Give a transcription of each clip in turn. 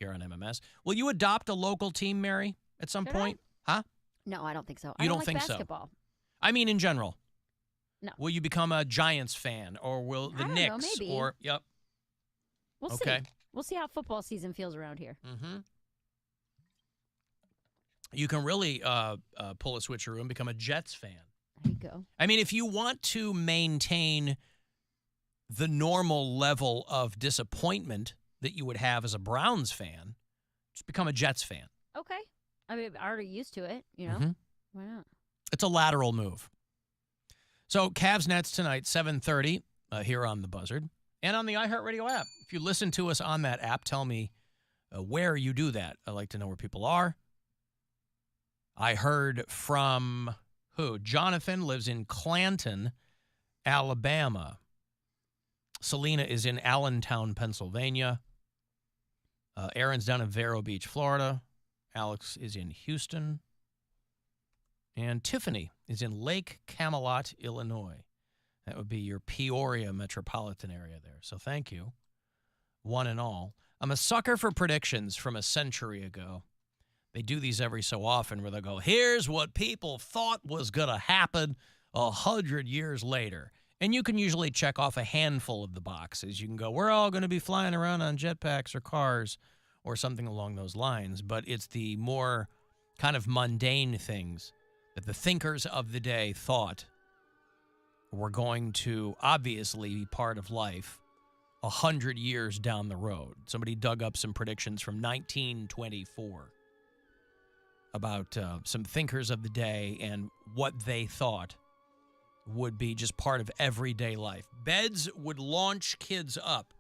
here on MMS. Will you adopt a local team, Mary, at some point? Huh? No, I don't think so. You I don't like think basketball. so? I mean, in general. No. Will you become a Giants fan, or will the I don't Knicks? know, maybe. Or yep. We'll Okay. see. We'll see how football season feels around here. Mm-hmm. You can really pull a switcheroo and become a Jets fan. There you go. I mean, if you want to maintain the normal level of disappointment that you would have as a Browns fan, just become a Jets fan. Okay. I mean, I'm already used to it, you know? Mm-hmm. Why not? It's a lateral move. So, Cavs Nets tonight, 7:30 here on The Buzzard and on the iHeartRadio app. If you listen to us on that app, tell me where you do that. I'd like to know where people are. I heard from who? Jonathan lives in Clanton, Alabama. Selena is in Allentown, Pennsylvania. Aaron's down in Vero Beach, Florida. Alex is in Houston. And Tiffany is in Lake Camelot, Illinois. That would be your Peoria metropolitan area there. So thank you, one and all. I'm a sucker for predictions from a century ago. They do these every so often where they'll go, here's what people thought was going to happen 100 years later. And you can usually check off a handful of the boxes. You can go, we're all going to be flying around on jetpacks or cars or something along those lines. But it's the more kind of mundane things that the thinkers of the day thought were going to obviously be part of life 100 years down the road. Somebody dug up some predictions from 1924 about some thinkers of the day and what they thought would be just part of everyday life. Beds would launch kids up.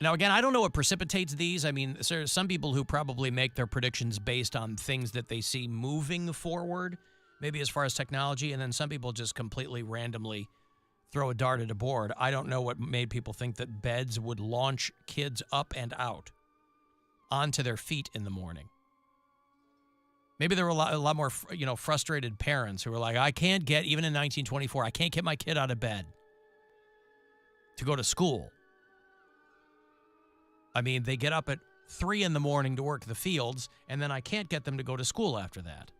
Now, again, I don't know what precipitates these. I mean, there are some people who probably make their predictions based on things that they see moving forward, maybe as far as technology, and then some people just completely randomly throw a dart at a board. I don't know what made people think that beds would launch kids up and out onto their feet in the morning. Maybe there were a lot more, frustrated parents who were like, I can't get, even in 1924, I can't get my kid out of bed to go to school. I mean, they get up at 3 in the morning to work the fields, and then I can't get them to go to school after that.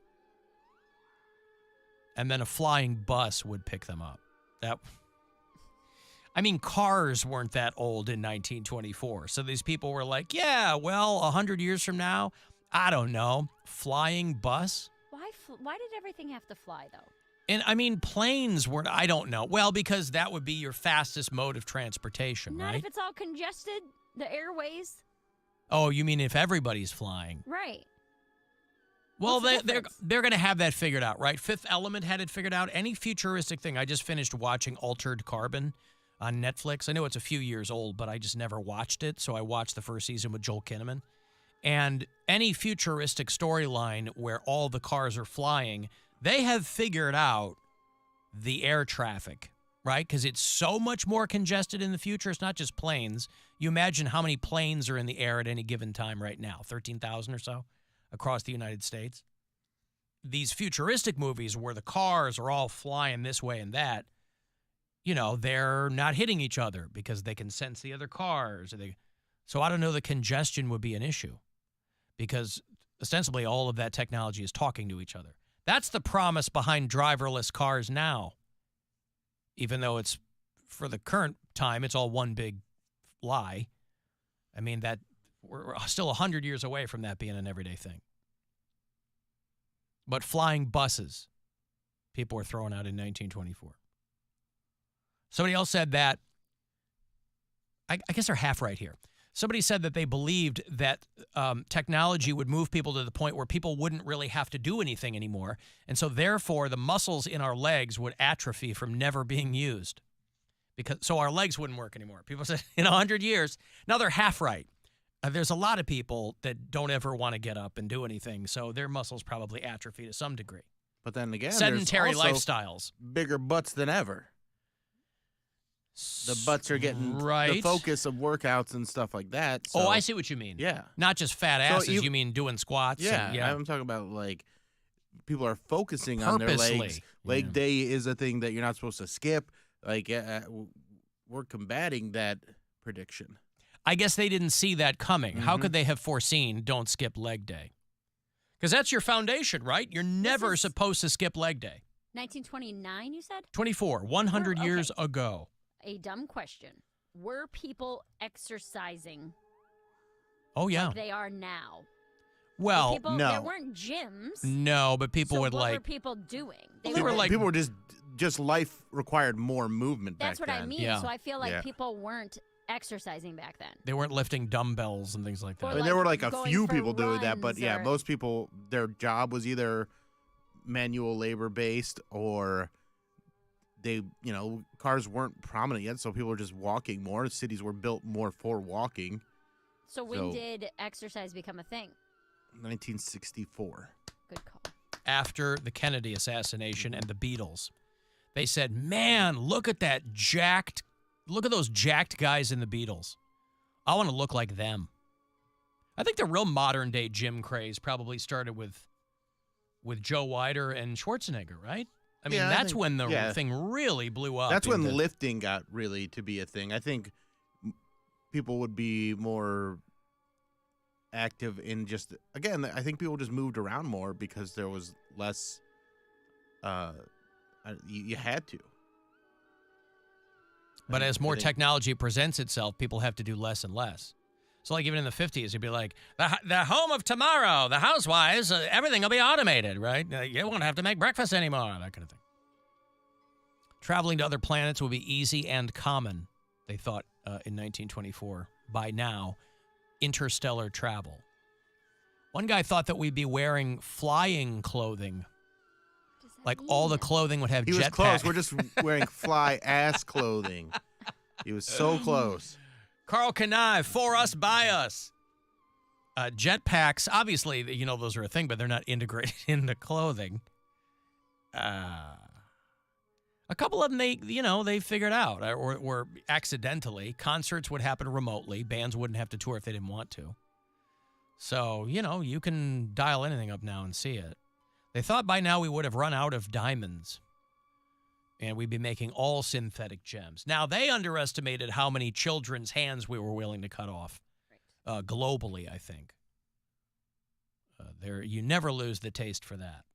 And then a flying bus would pick them up. Cars weren't that old in 1924. So these people were like, yeah, well, 100 years from now, I don't know, flying bus? Why did everything have to fly, though? And, planes weren't, I don't know. Well, because that would be your fastest mode of transportation, Not right? if it's all congested, the airways. Oh, you mean if everybody's flying? Right. Well, What's the they're difference? going to have that figured out, right? Fifth Element had it figured out. Any futuristic thing. I just finished watching Altered Carbon on Netflix. I know it's a few years old, but I just never watched it. So I watched the first season with Joel Kinnaman. And any futuristic storyline where all the cars are flying, they have figured out the air traffic, right? Because it's so much more congested in the future. It's not just planes. You imagine how many planes are in the air at any given time right now, 13,000 or so across the United States. These futuristic movies where the cars are all flying this way and that, they're not hitting each other because they can sense the other cars. So I don't know that congestion would be an issue because ostensibly all of that technology is talking to each other. That's the promise behind driverless cars now. Even though it's, for the current time, it's all one big lie. I mean, that we're still 100 years away from that being an everyday thing. But flying buses, people were throwing out in 1924. Somebody else said that, I guess they're half right here. Somebody said that they believed that technology would move people to the point where people wouldn't really have to do anything anymore. And so therefore, the muscles in our legs would atrophy from never being used. So our legs wouldn't work anymore. People said in 100 years. Now they're half right. There's a lot of people that don't ever want to get up and do anything. So their muscles probably atrophy to some degree. But then again, sedentary there's also lifestyles. Bigger butts than ever. The butts are getting the focus of workouts and stuff like that. So, I see what you mean. Yeah. Not just fat asses. You mean doing squats? Yeah. I'm talking about, people are focusing on their legs. Leg day is a thing that you're not supposed to skip. We're combating that prediction. I guess they didn't see that coming. How could they have foreseen don't skip leg day? Because that's your foundation, right? You're never supposed to skip leg day. 1929, you said? 24, 100 years ago. A dumb question. Were people exercising? Oh, yeah. Like they are now? Well, no. There weren't gyms. No, but people would what were people doing? People were just life required more movement back then. That's what I mean. Yeah. So I feel like people weren't exercising back then. They weren't lifting dumbbells and things like that. I mean, there were like a few people doing that, but yeah, most people, their job was either manual labor based or they, cars weren't prominent yet, so people were just walking more. Cities were built more for walking. So when did exercise become a thing? 1964. Good call. After the Kennedy assassination and the Beatles. They said, man, look at those jacked guys in the Beatles. I want to look like them. I think the real modern day gym craze probably started with Joe Weider and Schwarzenegger, right? I mean, that's when the thing really blew up. That's when lifting got really to be a thing. I think people would be more active in just, again, I think people just moved around more because there was less, you had to. But as more technology presents itself, people have to do less and less. So like even in the 50s, you'd be like, the home of tomorrow, the housewives, everything will be automated, right? You won't have to make breakfast anymore, that kind of thing. Traveling to other planets will be easy and common, they thought in 1924. By now, interstellar travel. One guy thought that we'd be wearing flying clothing. Like all the clothing would have jetpacks. He was close. We're just wearing fly-ass clothing. He was so close. Carl Kanive, for us, by us. Jetpacks, obviously, those are a thing, but they're not integrated into clothing. A couple of them, they figured out, or accidentally. Concerts would happen remotely. Bands wouldn't have to tour if they didn't want to. So, you can dial anything up now and see it. They thought by now we would have run out of diamonds and we'd be making all synthetic gems. Now, they underestimated how many children's hands we were willing to cut off globally, I think. You never lose the taste for that.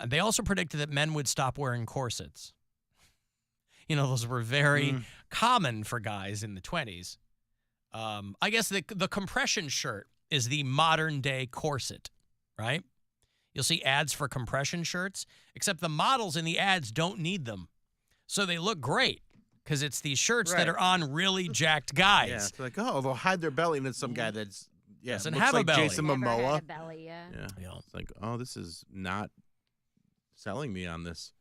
They also predicted that men would stop wearing corsets. Those were very common for guys in the 20s. I guess the compression shirt is the modern-day corset. Right? You'll see ads for compression shirts, except the models in the ads don't need them. So they look great because it's these shirts that are on really jacked guys. Yeah, it's like, they'll hide their belly and it's some guy that's, doesn't looks have like a belly. Jason Never Momoa. had a belly, yeah. It's like, this is not selling me on this.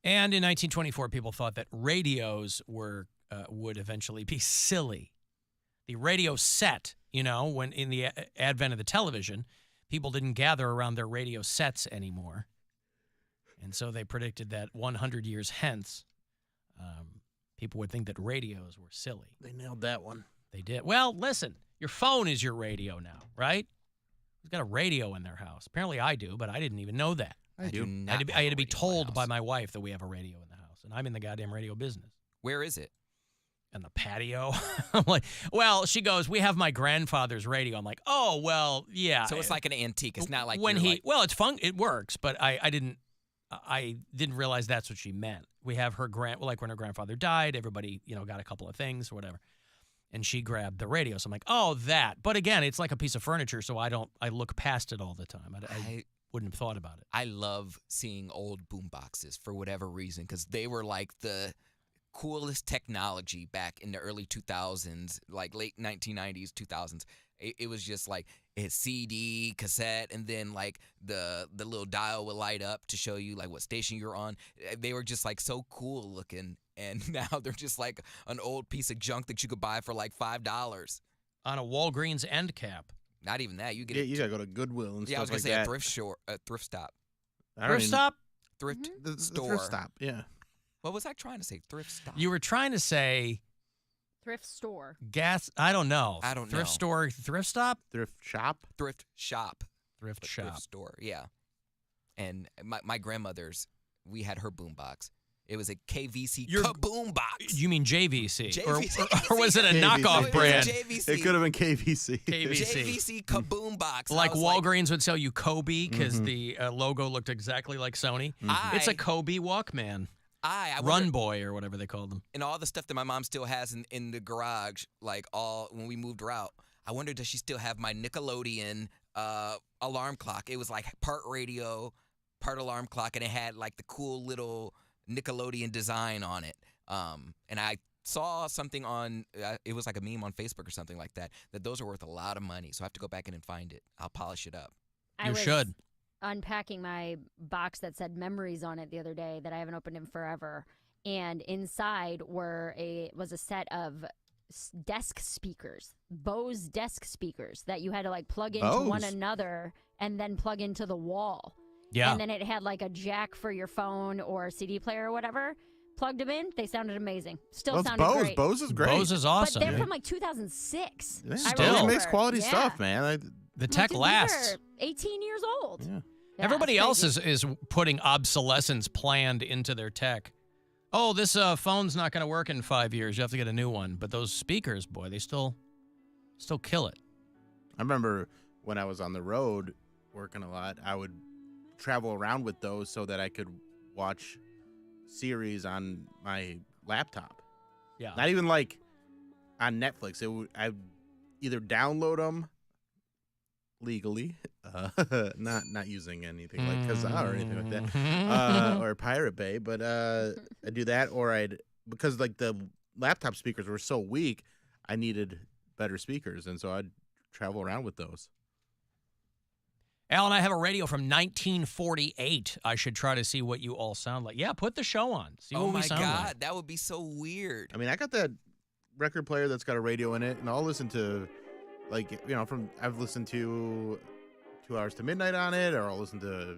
And in 1924, people thought that radios would eventually be silly. The radio set, when in the advent of the television, people didn't gather around their radio sets anymore. And so they predicted that 100 years hence, people would think that radios were silly. They nailed that one. They did. Well, listen, your phone is your radio now, right? Who's got a radio in their house? Apparently I do, but I didn't even know that. I do not. I had to be told by my wife that we have a radio in the house, and I'm in the goddamn radio business. Where is it? On the patio. I'm like, well, she goes, we have my grandfather's radio. I'm like, oh, well, yeah. So it's like an antique. It's not like well, it's fun. It works, but I didn't realize that's what she meant. We have her when her grandfather died, everybody, got a couple of things or whatever. And she grabbed the radio. So I'm like, oh, that. But again, it's like a piece of furniture. So I look past it all the time. I wouldn't have thought about it. I love seeing old boom boxes for whatever reason, because they were like the coolest technology back in the early 2000s, like late 1990s, 2000s. It was just like a CD, cassette, and then like the little dial would light up to show you like what station you're on. They were just like so cool looking, and now they're just like an old piece of junk that you could buy for like $5 on a Walgreens end cap. Not even that. You gotta go to Goodwill and stuff like that. I was gonna say a thrift stop. Thrift stop? Thrift the store. Thrift stop, yeah. What was I trying to say? Thrift stop. You were trying to say thrift store. Gas. I don't know. Thrift store. Thrift stop. Thrift shop. Thrift shop. Thrift shop. Thrift store. Yeah. And my grandmother's, we had her boombox. It was a KVC You're- kaboom box. You mean JVC? JVC. Or was it a JVC. knockoff No, it was brand? JVC. It could have been KVC. KVC. JVC kaboom box. Like I was Walgreens would sell you Kobe because the logo looked exactly like Sony. It's a Kobe Walkman. I Run wonder- Boy or whatever they called them. and all the stuff that my mom still has in the garage, like all when we moved her out. I wonder, does she still have my Nickelodeon alarm clock? It was like part radio, part alarm clock, and it had like the cool little Nickelodeon design on it. And I saw something on, it was like a meme on Facebook or something like that, that those are worth a lot of money. So I have to go back in and find it. I'll polish it up. I You was should. unpacking my box that said memories on it the other day that I haven't opened in forever. And inside was a set of desk speakers, Bose desk speakers that you had to like plug into one Bose? another and then plug into the wall. Yeah. And then it had like a jack for your phone or CD player or whatever. Plugged them in. They sounded amazing. Still Well, it's sounded Bose. great. Bose is great. Bose is awesome. But they're Yeah. from like 2006. Yeah, I Still. Bose remember. makes quality Yeah. stuff, man. The I'm tech like, dude, these lasts. are 18 years old. Yeah. Yeah, Everybody it's else crazy. is putting obsolescence planned into their tech. Oh, this phone's not going to work in 5 years. You have to get a new one. But those speakers, boy, they still kill it. I remember when I was on the road working a lot, I would travel around with those so that I could watch series on my laptop. Yeah. Not even like on Netflix. I'd either download them legally, not using anything like Kazaa or anything like that, or Pirate Bay. But I'd do that, or because like the laptop speakers were so weak, I needed better speakers, and so I'd travel around with those. Alan, I have a radio from 1948. I should try to see what you all sound like. Yeah, put the show on. See Oh what my we sound God, like. that would be so weird. I mean, I got that record player that's got a radio in it, and I'll listen to, like, I've listened to 2 Hours to Midnight on it, or I'll listen to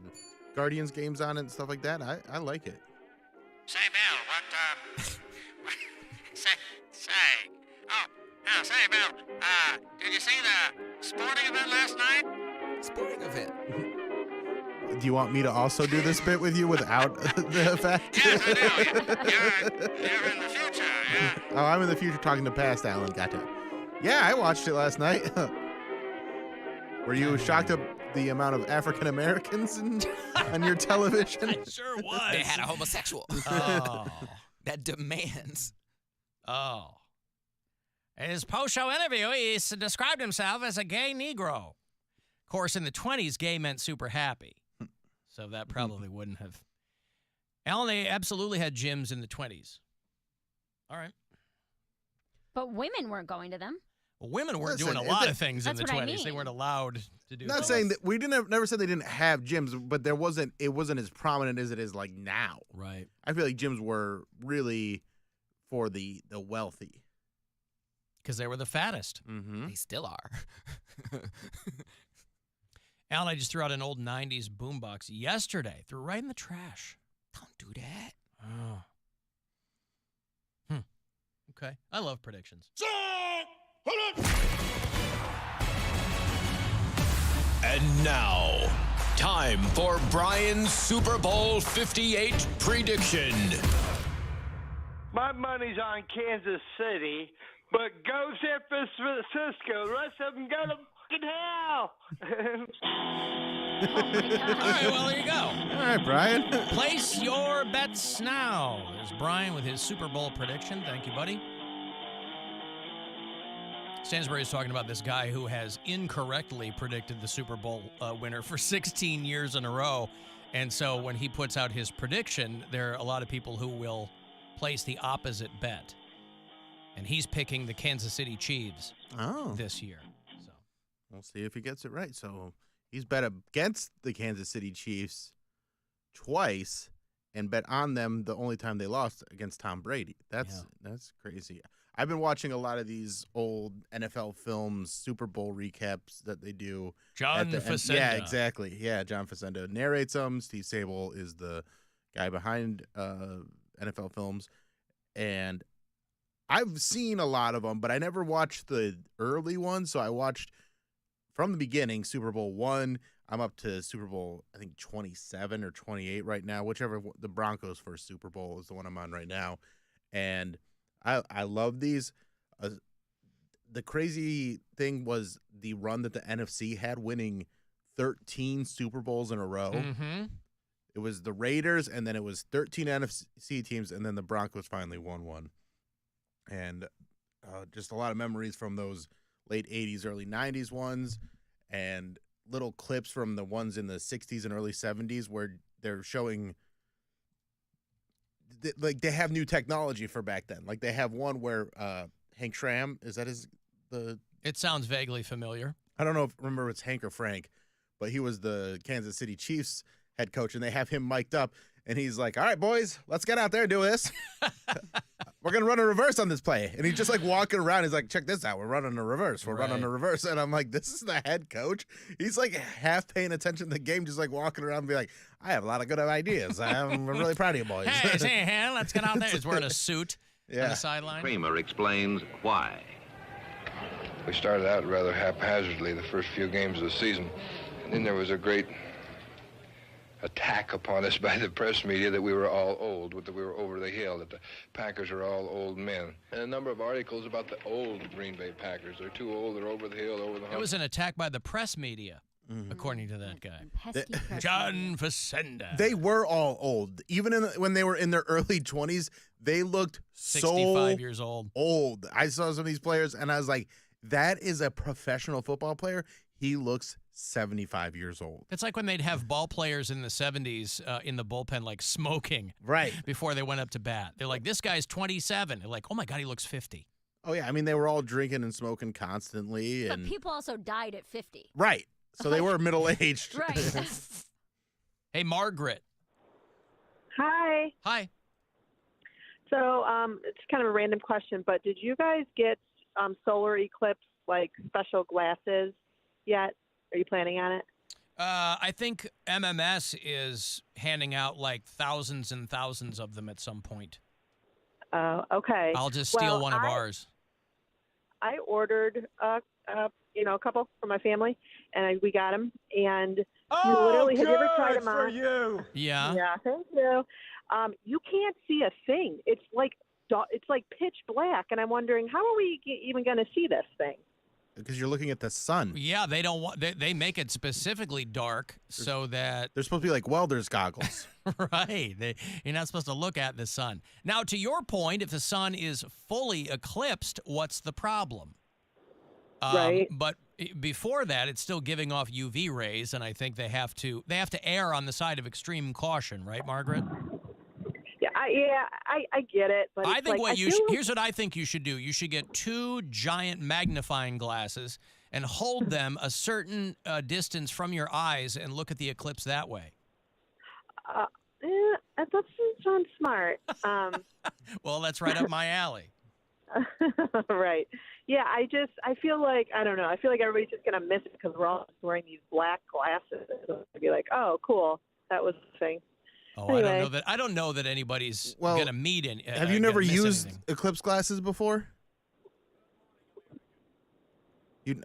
Guardians games on it and stuff like that. I like it. Say, Bill, say, Bill, did you see the sporting event last night? Sporting event. Do you want me to also do this bit with you without the effect? Yes, I do. You're in the future, yeah. Oh, I'm in the future talking to past Alan. Gotcha. Yeah, I watched it last night. Were you shocked at the amount of African Americans on your television? I sure was. They had a homosexual Oh. that demands. Oh. In his post-show interview, he described himself as a gay Negro. Of course, in the 20s, gay meant super happy. So that probably wouldn't have. Alan, they absolutely had gyms in the 20s. All right. But women weren't going to them. Well, women weren't Listen, doing a lot of things in That's the what I 20s. They mean. weren't allowed to do Not things. saying that we never said they didn't have gyms, but it wasn't as prominent as it is like now. Right. I feel like gyms were really for the wealthy. Because they were the fattest. Mm-hmm. They still are. Alan, I just threw out an old 90s boombox yesterday. Threw right in the trash. Don't do that. Oh. Okay. I love predictions. And now, time for Brian's Super Bowl 58 prediction. My money's on Kansas City, but go San Francisco. The rest of them go to fucking hell. All right, well, there you go. All right, Brian. Place your bets now. There's Brian with his Super Bowl prediction. Thank you, buddy. Stansbury is talking about this guy who has incorrectly predicted the Super Bowl winner for 16 years in a row. And so when he puts out his prediction, there are a lot of people who will place the opposite bet. And he's picking the Kansas City Chiefs this year. So We'll see if he gets it right. So he's bet against the Kansas City Chiefs twice and bet on them the only time they lost against Tom Brady. That's crazy. I've been watching a lot of these old NFL films, Super Bowl recaps that they do. John at the end. Facenda. Yeah, exactly. Yeah, John Facenda narrates them. Steve Sable is the guy behind NFL films. And I've seen a lot of them, but I never watched the early ones. So I watched from the beginning, Super Bowl I. I'm up to Super Bowl, I think 27 or 28 right now, whichever the Broncos' first Super Bowl is the one I'm on right now. And I love these. The crazy thing was the run that the NFC had, winning 13 Super Bowls in a row. Mm-hmm. It was the Raiders, and then it was 13 NFC teams, and then the Broncos finally won one. And just a lot of memories from those late 80s, early 90s ones, and little clips from the ones in the 60s and early 70s where they're showing like they have new technology for back then. Like they have one where Hank Schramm, is that It sounds vaguely familiar. I don't know if remember it's Hank or Frank, but he was the Kansas City Chiefs head coach, and they have him mic'd up, and he's like, "All right, boys, let's get out there and do this. We're going to run a reverse on this play." And he's just like walking around. He's like, "Check this out. We're running a reverse. We're running a reverse." And I'm like, this is the head coach. He's like half paying attention to the game, just like walking around and be like, "I have a lot of good ideas. I'm really proud of you boys." Hey, let's get out there. He's wearing a suit on the sideline. Kramer explains why. We started out rather haphazardly the first few games of the season. And then there was a great attack upon us by the press media that we were all old, that we were over the hill, that the Packers are all old men. And a number of articles about the old Green Bay Packers. They're too old, they're over the hill, over the hump. It was an attack by the press media, according to that guy. Pesky press John media. Facenda. They were all old. Even when they were in their early 20s, they looked 65 years old. I saw some of these players, and I was like, that is a professional football player. He looks 75 years old. It's like when they'd have ball players in the 70s in the bullpen, like smoking before they went up to bat. They're like, this guy's 27. They're like, oh, my God, he looks 50. Oh, yeah. I mean, they were all drinking and smoking constantly. But people also died at 50. Right. So they were middle-aged. Right. Hey, Margaret. Hi. Hi. So it's kind of a random question, but did you guys get solar eclipse, like special glasses yet? Are you planning on it? I think MMS is handing out like thousands and thousands of them at some point. Okay. I'll just steal one of ours. I ordered a couple for my family, and we got them. And you literally, have you ever tried them on? for you. Yeah. Yeah, thank you. You can't see a thing. It's like pitch black, and I'm wondering, how are we even going to see this thing? Because you're looking at the sun. Yeah, they don't want. They make it specifically dark so that they're supposed to be like welder's goggles. Right. You're not supposed to look at the sun. Now, to your point, if the sun is fully eclipsed, what's the problem? Right. But before that, it's still giving off UV rays, and I think they have to err on the side of extreme caution, right, Margaret? I get it, but I think it's here's what I think you should do. You should get 2 giant magnifying glasses and hold them a certain distance from your eyes and look at the eclipse that way. That doesn't sound smart. Well, that's right up my alley. Right. Yeah, I feel like, I don't know, I feel like everybody's just going to miss it because we're all wearing these black glasses. I'd be like, oh, cool, that was the thing. Oh, anyway. I don't know that anybody's going to meet in. Have you never used anything. eclipse glasses before?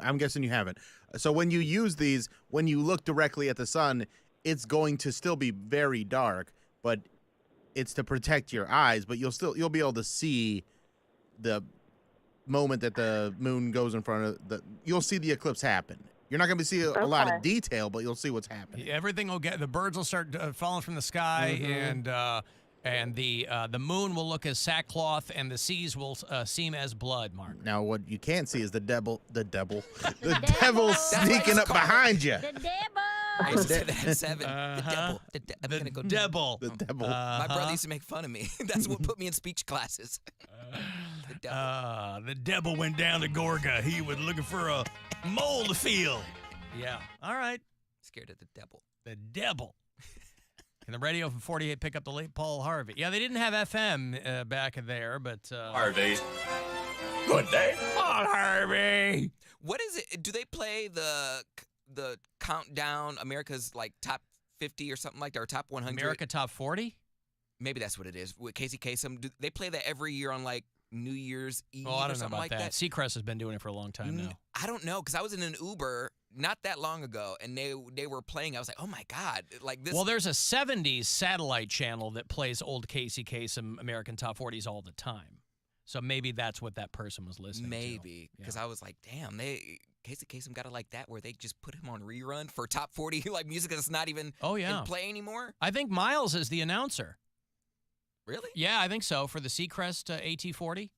I'm guessing you haven't. So when you use these, when you look directly at the sun, it's going to still be very dark, but it's to protect your eyes. But you'll be able to see the moment that the moon goes in front of you'll see the eclipse happen. You're not going to see a lot of detail, but you'll see what's happening. Everything will the birds will start falling from the sky, and the moon will look as sackcloth, and the seas will seem as blood. Mark. Now, what you can't see is the devil sneaking up behind you. The devil. I used to say that at 7. The devil. The devil. My brother used to make fun of me. That's what put me in speech classes. The devil. The devil went down to Gorga. He was looking for a mole to feel. Yeah. All right. Scared of the devil. The devil. Can the radio from 48 pick up the late Paul Harvey? Yeah, they didn't have FM back there, but... Harvey. Good day. Paul Harvey. What is it? Do they play the countdown, America's like top 50 or something like that, or top 100? America Top 40? Maybe that's what it is. With Casey Kasem, they play that every year on like New Year's Eve I don't or know something about like that. Seacrest has been doing it for a long time now. I don't know, because I was in an Uber not that long ago, and they were playing. I was like, oh, my God. Like this. Well, there's a 70s satellite channel that plays old Casey Kasem American Top 40s all the time. So maybe that's what that person was listening to. Maybe, because I was like, damn, Casey Kasem got it like that, where they just put him on rerun for top 40 like music that's not even in play anymore. I think Miles is the announcer. Really? Yeah, I think so, for the Seacrest AT40.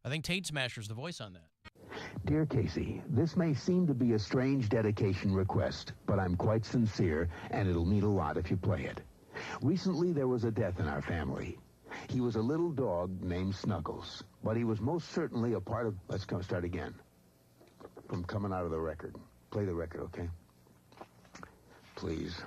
I think Tate Smasher's the voice on that. Dear Casey, this may seem to be a strange dedication request, but I'm quite sincere, and it'll mean a lot if you play it. Recently, there was a death in our family. He was a little dog named Snuggles, but he was most certainly a part of... Let's start again. From coming out of the record. Play the record, okay? Please.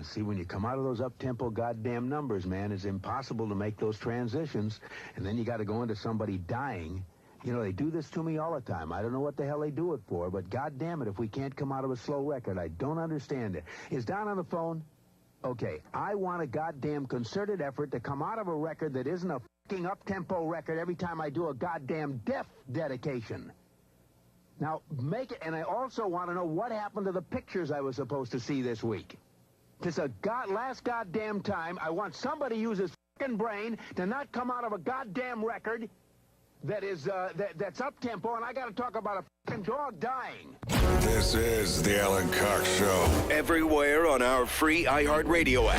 See, when you come out of those up-tempo goddamn numbers, man, it's impossible to make those transitions, and then you got to go into somebody dying. You know, they do this to me all the time. I don't know what the hell they do it for, but goddamn it, if we can't come out of a slow record, I don't understand it. Is Don on the phone? Okay, I want a goddamn concerted effort to come out of a record that isn't a fucking up-tempo record every time I do a goddamn death dedication. Now, make it, and I also want to know what happened to the pictures I was supposed to see this week. This is last goddamn time. I want somebody to use his fucking brain to not come out of a goddamn record that is that's up tempo, and I got to talk about a fucking dog dying. This is the Alan Cox Show. Everywhere on our free iHeartRadio app.